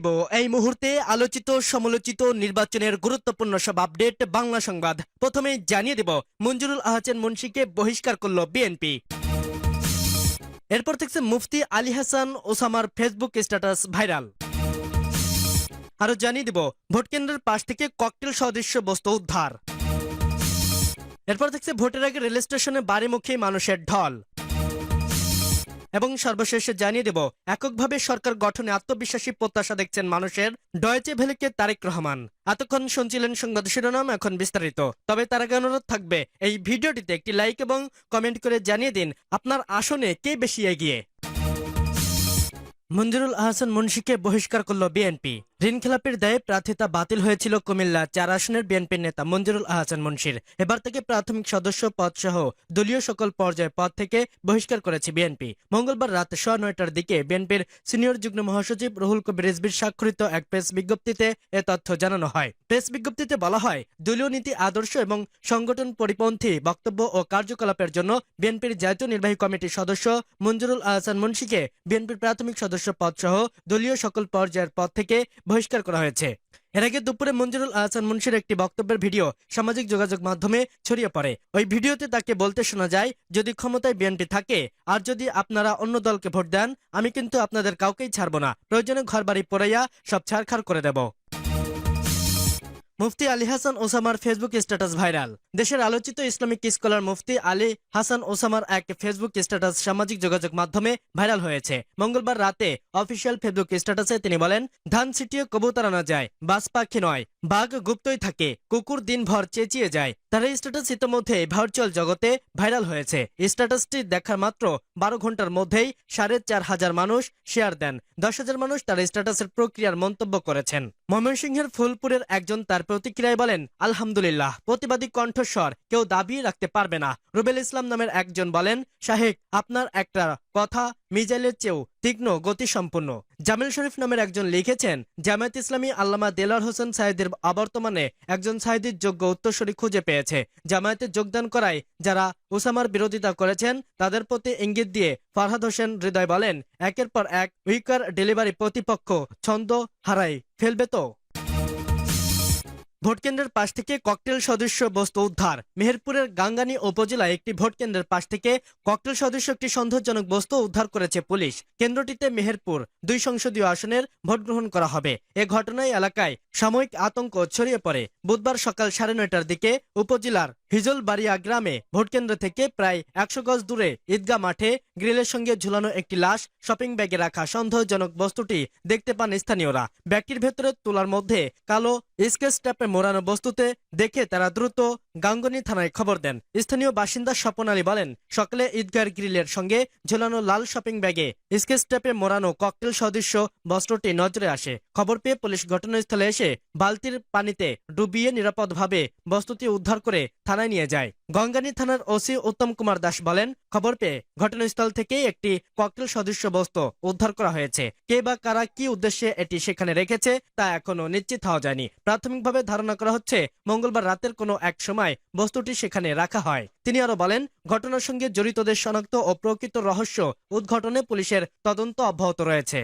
দিব এই মুহূর্তে আলোচিত সমালোচিত নির্বাচনের গুরুত্বপূর্ণ সব আপডেট বাংলা সংবাদ। প্রথমেই জানিয়ে দেব মঞ্জুরুল আহসান মুন্সিকে বহিষ্কার করল বিএনপি। এরপর থেকে মুফতি আলী হাসান ওসামার ফেসবুক স্ট্যাটাস ভাইরাল। আরো জানিয়ে দেব ভোটকেন্দ্রের পাশ থেকে ককটেল সদৃশ্য বস্তু উদ্ধার। এরপর থেকে ভোটের আগে রেল স্টেশনে বাড়িমুখী মানুষের ঢল। এবং সর্বশেষে জানিয়ে দেব এককভাবে সরকার গঠনে আত্মবিশ্বাসী প্রত্যাশা দেখছেন মানুষের ডয়েচে ভেলেকে তারেক রহমান। এতক্ষণ শুনছিলেন সংবাদ শিরোনাম, এখন বিস্তারিত। তবে তার আগে অনুরোধ থাকবে এই ভিডিওটিতে একটি লাইক এবং কমেন্ট করে জানিয়ে দিন আপনার আসনে কে বেশি এগিয়ে। মঞ্জুরুল আহসান মুন্সিকে বহিষ্কার করল বিএনপি। ঋণ খেলাপির দায়ে প্রার্থিতা বাতিল হয়েছিল কুমিল্লা ৪ আসনের বিএনপির নেতা মঞ্জুরুল আহসান মুন্সির। এবার থেকে প্রাথমিক সদস্য পদ সহ দলীয় সকল পর্যায়ে পদ থেকে বহিষ্কার করেছে বিএনপি। মঙ্গলবার রাত 9:30টার দিকে বিএনপির সিনিয়র যুগ্ম মহাসচিব রুহুল কবির রিজভীর স্বাক্ষরিত এক প্রেস বিজ্ঞপ্তিতে এ তথ্য জানানো হয়। প্রেস বিজ্ঞপ্তিতে বলা হয়, দলীয় নীতি আদর্শ এবং সংগঠন পরিপন্থী বক্তব্য ও কার্যকলাপের জন্য বিএনপির জাতীয় নির্বাহী কমিটির সদস্য মঞ্জুরুল আহসান মুন্সিকে বিএনপির প্রাথমিক সদস্য পদ সহ দলীয় সকল পর্যায়ের পদ থেকে বহিষ্কার করা হয়েছে। এর আগে দুপুরে মঞ্জুরুল আহসান মুন্সির একটি বক্তব্যের ভিডিও সামাজিক যোগাযোগ মাধ্যমে ছড়িয়ে পড়ে। ওই ভিডিওতে তাকে বলতে শোনা যায়, যদি ক্ষমতায় বিএনপি থাকে আর যদি আপনারা অন্য দলকে ভোট দেন, আমি কিন্তু আপনাদের কাউকেই ছাড়বো না, প্রয়োজনে ঘরবাড়ি পোড়াইয়া সব ছাড়খাড় করে দেব। মুফতি আলী হাসান ওসামার ফেসবুক স্ট্যাটাস ভাইরাল। দেশের আলোচিত ইসলামিক স্কলার মুফতি আলী হাসান ওসামার এক ফেসবুক স্ট্যাটাস সামাজিক যোগাযোগ মাধ্যমে ভাইরাল হয়েছে। মঙ্গলবার রাতে অফিসিয়াল ফেসবুক স্ট্যাটাসে তিনি বলেন, ধান ছিটিয়ে কবুতর আনা যায়, বাজ পাখি নয়, বাঘ গুপ্তই থাকে, কুকুর দিনভর চেঁচিয়ে যায়। তার এই স্ট্যাটাস ইতিমধ্যে ভার্চুয়াল জগতে ভাইরাল হয়েছে। স্ট্যাটাসটি দেখার মাত্র 12 ঘন্টার মধ্যেই 4,500 মানুষ শেয়ার দেন। 10,000 মানুষ তার স্ট্যাটাসের প্রক্রিয়ার মন্তব্য করেছেন। ময়মনসিংহের ফুলপুরের একজন তার প্রতিক্রিয়ায় বলেন, আলহামদুলিল্লাহ, প্রতিবাদী কণ্ঠস্বর কেউ দাবিয়ে রাখতে পারবে না। রুবেল ইসলাম নামের একজন বলেন, শাহেক আপনার একটা কথা মিজাইলের চেয়েও তীক্ষ্ণ গতিসম্পন্ন। জামিল শরীফ নামের একজন লিখেছেন, জামায়াত ইসলামী আল্লামা দেলার হোসেন সাইদের অবর্তমানে একজন সাইদির যোগ্য উত্তরসূরি খুঁজে পেয়েছে। জামায়াতে যোগদান করায় যারা ওসামার বিরোধিতা করেছেন তাদের প্রতি ইঙ্গিত দিয়ে ফরহাদ হোসেন হৃদয় বলেন, একের পর এক উইকার ডেলিভারি প্রতিপক্ষ ছন্দ হারাই ফেলবে তো। ভোটকেন্দ্রের পাশ থেকে ককটেল সদৃশ্য বস্তু উদ্ধার। মেহেরপুরের গাঙ্গানী উপজেলায় একটি ভোটকেন্দ্রের পাশ থেকে ককটেল সদৃশ্য একটি সন্দেহজনক বস্তু উদ্ধার করেছে পুলিশ। কেন্দ্রটিতে মেহেরপুর 2 সংসদীয় আসনের ভোট গ্রহণ করা হবে। এ ঘটনায় এলাকায় সাময়িক আতঙ্ক ছড়িয়ে পড়ে। বুধবার সকাল 9:30টার দিকে উপজেলার হিজলবাড়িয়া গ্রামে ভোটকেন্দ্র থেকে প্রায় 100 গজ দূরে ঈদগাহ মাঠে গ্রিলের সঙ্গে ঝুলানো একটি লাশ শপিং ব্যাগে রাখা সন্দেহজনক বস্তুটি দেখতে পান স্থানীয়রা। ব্যাগটির ভেতরে তোলার মধ্যে কালো স্কেচ ট্যাপে মোড়ানো বস্তুতে দেখে তারা দ্রুত গাঙ্গনী থানায় খবর দেন। স্থানীয় বাসিন্দা স্বপন আলী বলেন, সকালে ঈদগাহ গ্রিলের সঙ্গে ঝুলানো লাল শপিং ব্যাগে স্কেচ ট্যাপে মোড়ানো ককটেল সদৃশ্য বস্ত্রটি নজরে আসে। খবর পেয়ে পুলিশ ঘটনাস্থলে এসে বালতির পানিতে ডুবিয়ে নিরাপদভাবে বস্তুটি উদ্ধার করে থানায় নিয়ে যায়। গঙ্গানী থানার ওসি উত্তম কুমার দাস বলেন, খবর পেয়ে ঘটনাস্থল থেকে একটি ককটেল সদৃশ্য বস্তু উদ্ধার করা হয়েছে। কে বা কারা কি উদ্দেশ্যে এটি সেখানে রেখেছে তা এখনো নিশ্চিত হওয়া যায়নি। প্রাথমিকভাবে ধারণা করা হচ্ছে মঙ্গলবার রাতের কোনো এক সময় বস্তুটি সেখানে রাখা হয়। তিনি আরো বলেন, ঘটনার সঙ্গে জড়িতদের শনাক্ত ও প্রকৃত রহস্য উদ্ঘাটনে পুলিশের তদন্ত অব্যাহত রয়েছে।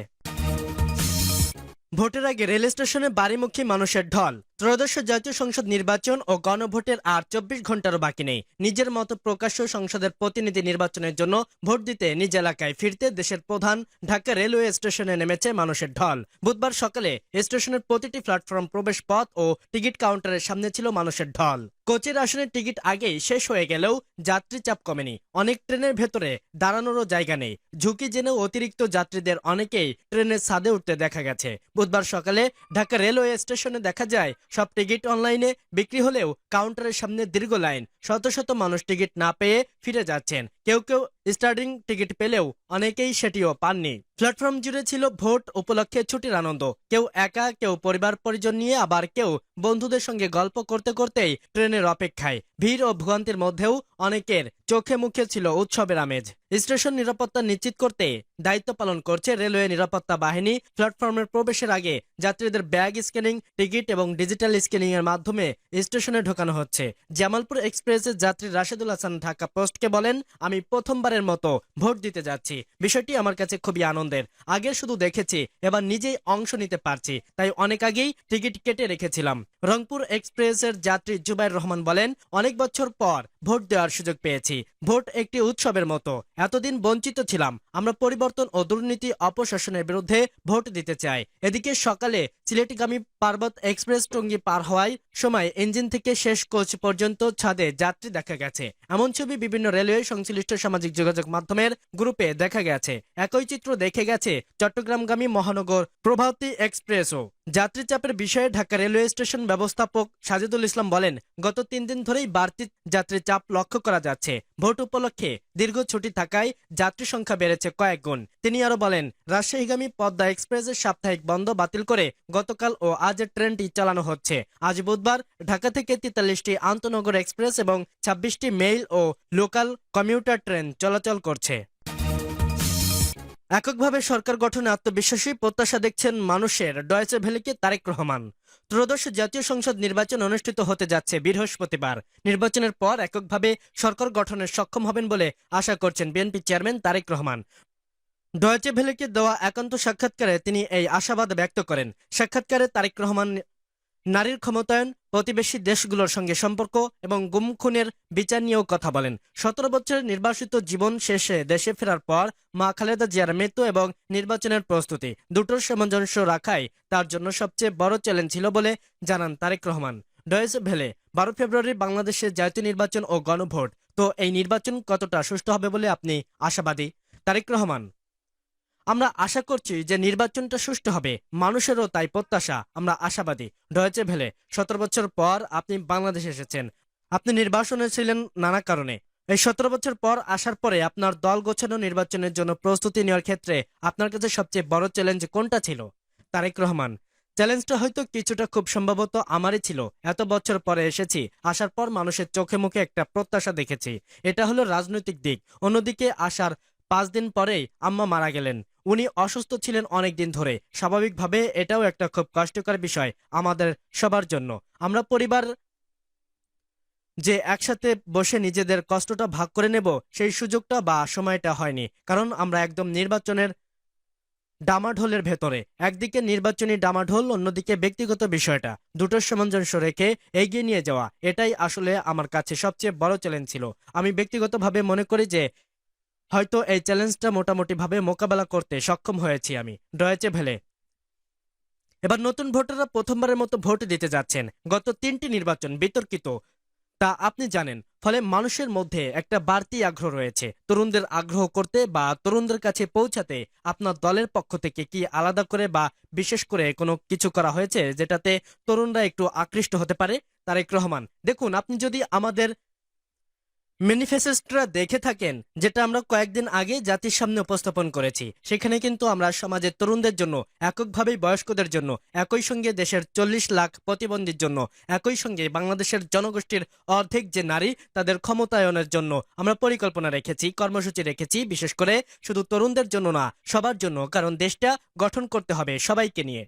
ভোটের আগে রেল স্টেশনে বাড়িমুখী মানুষের ঢল। ত্রয়োদশ জাতীয় সংসদ নির্বাচন ও গণভোটের আর 24 ঘন্টারও বাকি নেই। নিজের মতো প্রকাশ্য সংসদের প্রতিনিধি নির্বাচনের জন্য ভোট দিতে নিজ এলাকায় ফিরতে দেশের প্রধান ঢাকা রেলওয়ে স্টেশনে নেমেছে মানুষের ঢল। বুধবার সকালে স্টেশনের প্রতিটি প্ল্যাটফর্ম প্রবেশ পথ ও টিকিট কাউন্টারের সামনে ছিল মানুষের ঢল। কোচের আসনের টিকিট আগেই শেষ হয়ে গেলেও যাত্রী চাপ কমেনি। অনেক ট্রেনের ভেতরে দাঁড়ানোরও জায়গা নেই। ঝুঁকি জেনেও অতিরিক্ত যাত্রীদের অনেকেই ট্রেনের ছাদে উঠতে দেখা গেছে। বুধবার সকালে ঢাকা রেলওয়ে স্টেশনে দেখা যায় সব টিকিট অনলাইনে বিক্রি হলেও কাউন্টারের সামনে দীর্ঘ লাইন। শত শত মানুষ টিকিট না পেয়ে ফিরে যাচ্ছেন। কেউ কেউ স্টার্টিং টিকিট পেলেও অনেকেই সেটিও পাননি। প্ল্যাটফর্ম জুড়ে ছিল ভোট উপলক্ষে ছুটির আনন্দ। কেউ একা, কেউ পরিবার পরিজন নিয়ে, আবার কেউ বন্ধুদের সঙ্গে গল্প করতে করতেই ট্রেনের অপেক্ষায়। ভিড় ও ভোগান্তির মধ্যেও অনেকের চোখে মুখে ছিল উৎসবের আমেজ। স্টেশন নিরাপত্তা নিশ্চিত করতে দায়িত্ব পালন করছে রেলওয়ে নিরাপত্তা বাহিনী। প্ল্যাটফর্মের প্রবেশের আগে যাত্রীদের ব্যাগ স্ক্যানিং, টিকিট এবং ডিজিটাল স্ক্যানিং এর মাধ্যমে স্টেশনে ঢোকানো হচ্ছে। জামালপুর এক্সপ্রেসের যাত্রী রাশেদুল হাসান ঢাকা পোস্টকে বলেন, আমি প্রথমবারের প্রথমবারের মতো ভোট দিতে যাচ্ছি। বিষয়টি আমার কাছে খুবই আনন্দের। আগে শুধু দেখেছি, এবার নিজেই অংশ নিতে পারছি, তাই অনেক আগেই টিকিট কেটে রেখেছিলাম। রংপুর এক্সপ্রেসের যাত্রী জুবাইর রহমান বলেন, অনেক বছর পর ভোট দেওয়ার সুযোগ পেয়েছি। ভোট একটি উৎসবের মতো। এতদিন বঞ্চিত ছিলাম। আমরা পরিবর্তন ও দুর্নীতি অপশাসনের বিরুদ্ধে ভোট দিতে চাই। এদিকে সকালে সিলেটগামী পার্বত এক্সপ্রেস টঙ্গী পার হওয়ার সময় ইঞ্জিন থেকে শেষ কোচ পর্যন্ত ছাদে যাত্রী দেখা গেছে। এমন ছবি বিভিন্ন রেলওয়ে সংশ্লিষ্ট সামাজিক যোগাযোগ মাধ্যমের গ্রুপে দেখা গেছে। একই চিত্র দেখে গেছে চট্টগ্রামগামী মহানগর প্রভাতী এক্সপ্রেসও। যাত্রী চাপের বিষয়ে ঢাকা রেলওয়ে স্টেশন ব্যবস্থাপক সাজিদুল ইসলাম বলেন, গত 3 দিন ধরেই বাড়তি যাত্রী চাপ লক্ষ্য করা যাচ্ছে। ভোট উপলক্ষে দীর্ঘ ছুটি থাকায় যাত্রী সংখ্যা বেড়েছে কয়েক গুণ। তিনি আরো বলেন, রাজশাহীগামী পদ্মা এক্সপ্রেসের সাপ্তাহিক বন্ধ বাতিল করে গতকাল ও আজের ট্রেনটি চালানো হচ্ছে। আজ বুধবার ঢাকা থেকে 43টি আন্তনগর এক্সপ্রেস এবং 26টি মেইল ও লোকাল কমিউটার ট্রেন চলাচল করছে। এককভাবে সরকার গঠনে আত্মবিশ্বাসী প্রত্যাশা দেখছেন মানুষের ডয়েচে ভেলেকে তারেক রহমান। ত্রয়োদশ জাতীয় সংসদ নির্বাচন অনুষ্ঠিত হতে যাচ্ছে বৃহস্পতিবার। নির্বাচনের পর এককভাবে সরকার গঠনে সক্ষম হবেন বলে আশা করছেন BNP chairman Tarique Rahman. Deutsche ভেলেকে দেওয়া একান্ত সাক্ষাৎকারে তিনি এই আশাবাদ ব্যক্ত করেন। সাক্ষাৎকারে তারেক রহমান নারীর ক্ষমতায়ন, প্রতিবেশী দেশগুলোর সঙ্গে সম্পর্ক এবং গুম খুনের বিচার নিয়েও কথা বলেন। 17 বছরের নির্বাসিত জীবন শেষে দেশে ফেরার পর মা খালেদা জিয়ার মৃত্যু এবং নির্বাচনের প্রস্তুতি দুটোর সামঞ্জস্য রাখাই তার জন্য সবচেয়ে বড় চ্যালেঞ্জ ছিল বলে জানান তারেক রহমান। ডয়েচে ভেলে 12 ফেব্রুয়ারি বাংলাদেশের জাতীয় নির্বাচন ও গণভোট। তো এই নির্বাচন কতটা সুষ্ঠু হবে বলে আপনি আশাবাদী? তারেক রহমান, আমরা আশা করছি যে নির্বাচনটা সুষ্ঠু হবে। মানুষেরও তাই প্রত্যাশা। আমরা আশাবাদী। ডয়েচে ভেলে, 17 বছর পর আপনি বাংলাদেশে এসেছেন। আপনি নির্বাসনে ছিলেন নানা কারণে। এই 17 বছর পর আসার পরে আপনার দল গোছানো নির্বাচনের জন্য প্রস্তুতি নেওয়ার ক্ষেত্রে আপনার কাছে সবচেয়ে বড় চ্যালেঞ্জ কোনটা ছিল? তারেক রহমান, চ্যালেঞ্জটা হয়তো কিছুটা, খুব সম্ভবত আমারই ছিল। এত বছর পরে এসেছি, আসার পর মানুষের চোখে মুখে একটা প্রত্যাশা দেখেছি। এটা হলো রাজনৈতিক দিক। অন্যদিকে আসার 5 দিন পরেই আম্মা মারা গেলেন। উনি অসুস্থ ছিলেন অনেক দিন ধরে। স্বাভাবিকভাবে এটাও একটা খুব কষ্টকর বিষয় আমাদের সবার জন্য। আমরা পরিবার যে একসাথে বসে নিজেদের কষ্টটা ভাগ করে নেব, সেই সুযোগটা বা সময়টা হয়নি। কারণ আমরা একদম নির্বাচনের ডামাঢোলের ভেতরে। একদিকে নির্বাচনী ডামাঢোল, অন্যদিকে ব্যক্তিগত বিষয়টা। দুটোর সামঞ্জস্য রেখে এগিয়ে নিয়ে যাওয়া, এটাই আসলে আমার কাছে সবচেয়ে বড় চ্যালেঞ্জ ছিল। আমি ব্যক্তিগতভাবে মনে করি যে হয়তো এই চ্যালেঞ্জটা মোটামুটিভাবে মোকাবেলা করতে সক্ষম হয়েছি আমি। ডয়েচে ভেলে, এবার নতুন ভোটাররা প্রথমবারের মতো ভোট দিতে যাচ্ছেন। গত 3টি নির্বাচন বিতর্কিত, তা আপনি জানেন। ফলে মানুষের মধ্যে একটা বাড়তি আগ্রহ রয়েছে। তরুণদের আগ্রহ করতে বা তরুণদের কাছে পৌঁছাতে আপনার দলের পক্ষ থেকে কি আলাদা করে বা বিশেষ করে কোনো কিছু করা হয়েছে যেটাতে তরুণরা একটু আকৃষ্ট হতে পারে? তারেক রহমান, দেখুন, আপনি যদি আমাদের ম্যানিফেস্টোটা দেখে থাকেন, যেটা আমরা কয়েকদিন আগে জাতির সামনে উপস্থাপন করেছি, সেখানে কিন্তু আমরা সমাজের তরুণদের জন্য, এককভাবেই বয়স্কদের জন্য, একই সঙ্গে দেশের 40 লাখ প্রতিবন্ধীর জন্য, একই সঙ্গে বাংলাদেশের জনগোষ্ঠীর অর্ধেক যে নারী, তাদের ক্ষমতায়নের জন্য আমরা পরিকল্পনা রেখেছি, কর্মসূচি রেখেছি। বিশেষ করে শুধু তরুণদের জন্য না, সবার জন্য। কারণ দেশটা গঠন করতে হবে সবাইকে নিয়ে।